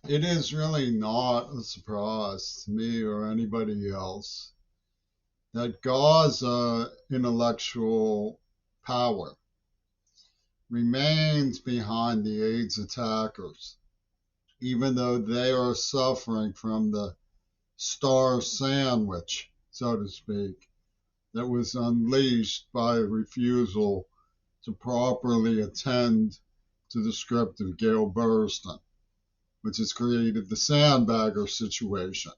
It is really not a surprise to me or anybody else that Gaza intellectual power remains behind the AIDS attackers, even though they are suffering from the star sandwich, so to speak, that was unleashed by a refusal to properly attend to the script of Gail Burstyn, which has created the sandbagger situation.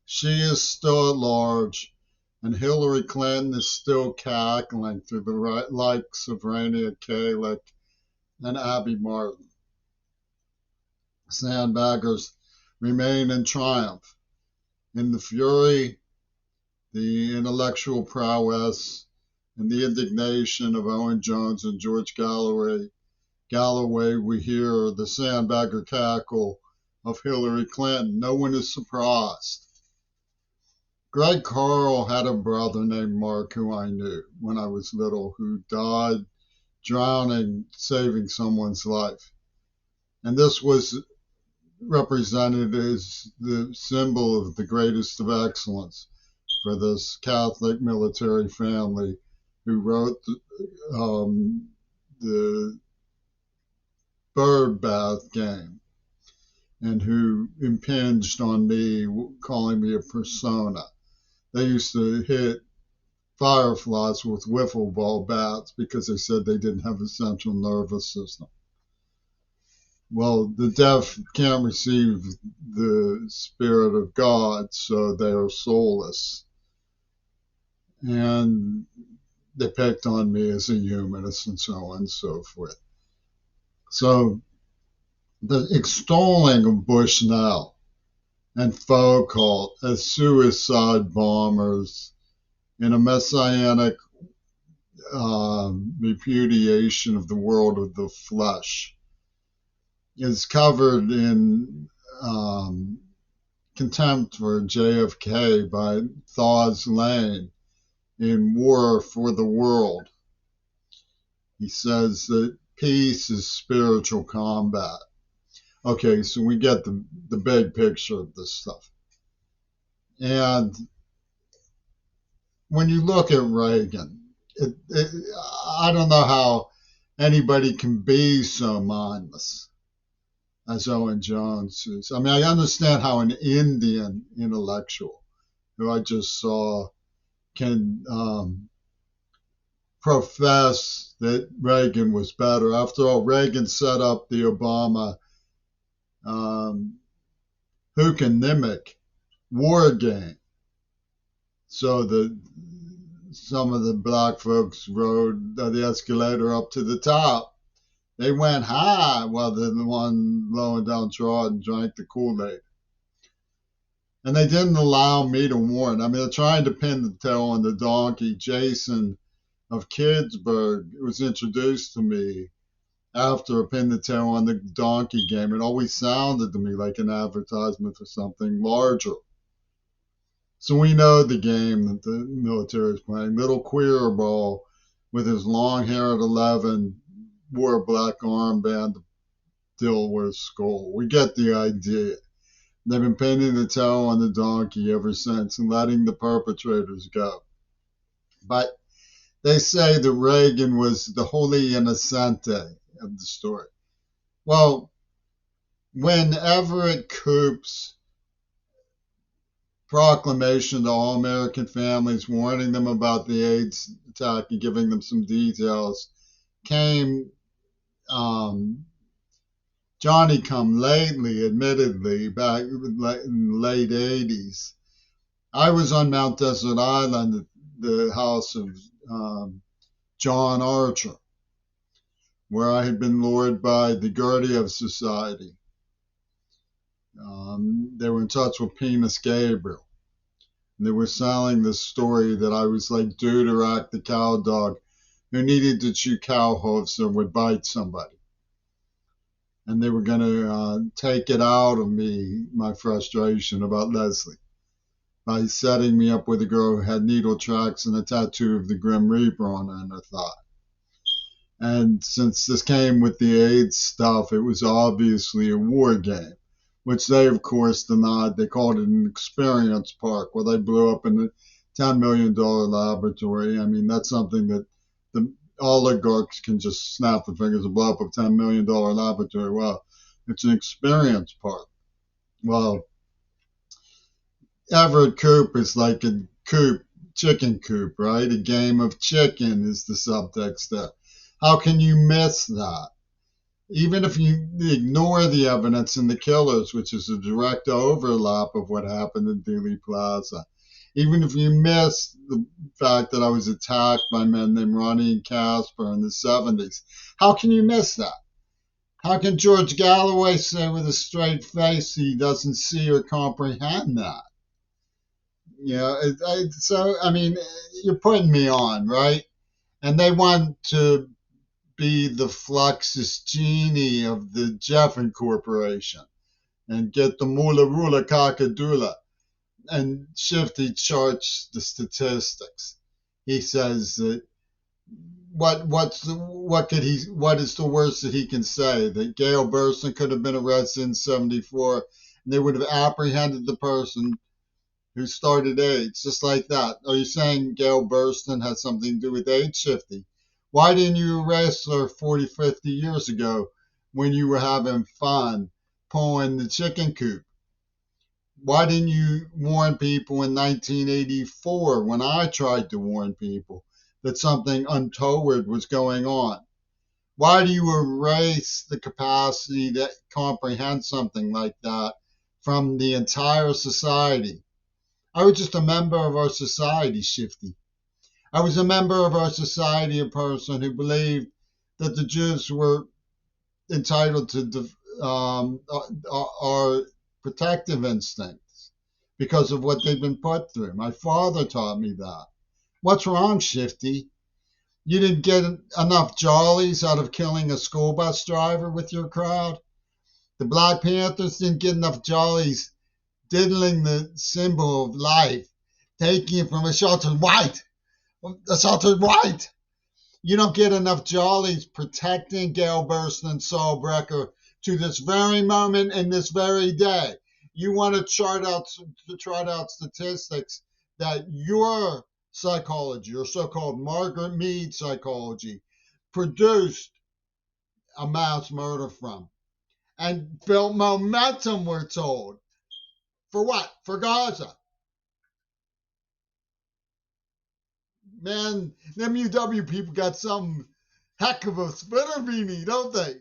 She is still at large, and Hillary Clinton is still cackling through the likes of Raina Kalick and Abby Martin. Sandbaggers remain in triumph. In the fury, the intellectual prowess, and the indignation of Owen Jones and George Galloway, we hear the sandbagger cackle of Hillary Clinton. No one is surprised. Greg Carl had a brother named Mark who I knew when I was little who died drowning, saving someone's life. And this was represented as the symbol of the greatest of excellence for this Catholic military family who wrote the bird bath game and who impinged on me, calling me a persona. They used to hit fireflies with wiffle ball bats because they said they didn't have a central nervous system. Well, the deaf can't receive the Spirit of God, so they are soulless. And they picked on me as a humanist and so on and so forth. So the extolling of Bushnell and Foucault as suicide bombers in a messianic repudiation of the world of the flesh is covered in contempt for JFK by Thawes Lane in War for the World. He says that peace is spiritual combat. Okay, so we get the big picture of this stuff. And when you look at Reagan, I don't know how anybody can be so mindless as Owen Jones is. I mean, I understand how an Indian intellectual, who I just saw, can profess that Reagan was better. After all, Reagan set up the Obama who can mimic war game so that some of the black folks rode the escalator up to the top. They went high while the one low and downtrodden drank the Kool-Aid. And they didn't allow me to warn. I mean, they're trying to pin the tail on the donkey. Jason of Kidsburg was introduced to me after a pin the tail on the donkey game. It always sounded to me like an advertisement for something larger. So we know the game that the military is playing. Little queer ball with his long hair at 11 wore a black armband to Dilworth's skull. We get the idea. They've been pinning the tail on the donkey ever since and letting the perpetrators go. But they say that Reagan was the holy innocente of the story. Well, when Everett Koop's proclamation to all American families warning them about the AIDS attack and giving them some details came Johnny come lately, admittedly, back in the late 80s. I was on Mount Desert Island at the house of John Archer, where I had been lured by the Gurdjieff Society. They were in touch with Penis Gabriel. And they were selling this story that I was like Duderak the cow dog who needed to chew cow hooves or would bite somebody. And they were going to take it out of me, my frustration about Leslie, by setting me up with a girl who had needle tracks and a tattoo of the Grim Reaper on her thigh. And since this came with the AIDS stuff, it was obviously a war game. which they, of course, denied. They called it an experience park. Well, they blew up in a $10 million laboratory. I mean, that's something that the oligarchs can just snap the fingers and blow up a $10 million laboratory. Well, it's an experience park. Well, Everett Coop is like a chicken coop, right? A game of chicken is the subtext there. How can you miss that? Even if you ignore the evidence in the killers, which is a direct overlap of what happened in Dealey Plaza, even if you miss the fact that I was attacked by men named Ronnie and Casper in the 70s, how can you miss that? How can George Galloway say with a straight face he doesn't see or comprehend that? So, I mean, you're putting me on, right? And they want to be the Fluxus genie of the Jeffin Corporation and get the mula rula cockadula. And Shifty charts the statistics. He says that what is the worst that he can say? That Gail Burstyn could have been arrested in '74 and they would have apprehended the person who started AIDS, just like that. Are you saying Gail Burstyn had something to do with AIDS, Shifty? Why didn't you arrest her 40, 50 years ago when you were having fun pulling the chicken coop? Why didn't you warn people in 1984 when I tried to warn people that something untoward was going on? Why do you erase the capacity to comprehend something like that from the entire society? I was just a member of our society, Shifty. I was a member of our society, a person who believed that the Jews were entitled to our protective instincts because of what they've been put through. My father taught me that. What's wrong, Shifty? You didn't get enough jollies out of killing a school bus driver with your crowd? The Black Panthers didn't get enough jollies diddling the symbol of life, taking it from a sheltered white. A sheltered white. You don't get enough jollies protecting Gail Burstyn and Saul Brecker to this very moment and this very day. You want to trot out statistics that your psychology, your so-called Margaret Mead psychology, produced a mass murder from and built momentum, we're told. For what? For Gaza. Man, them UW people got some heck of a splitter beanie, don't they?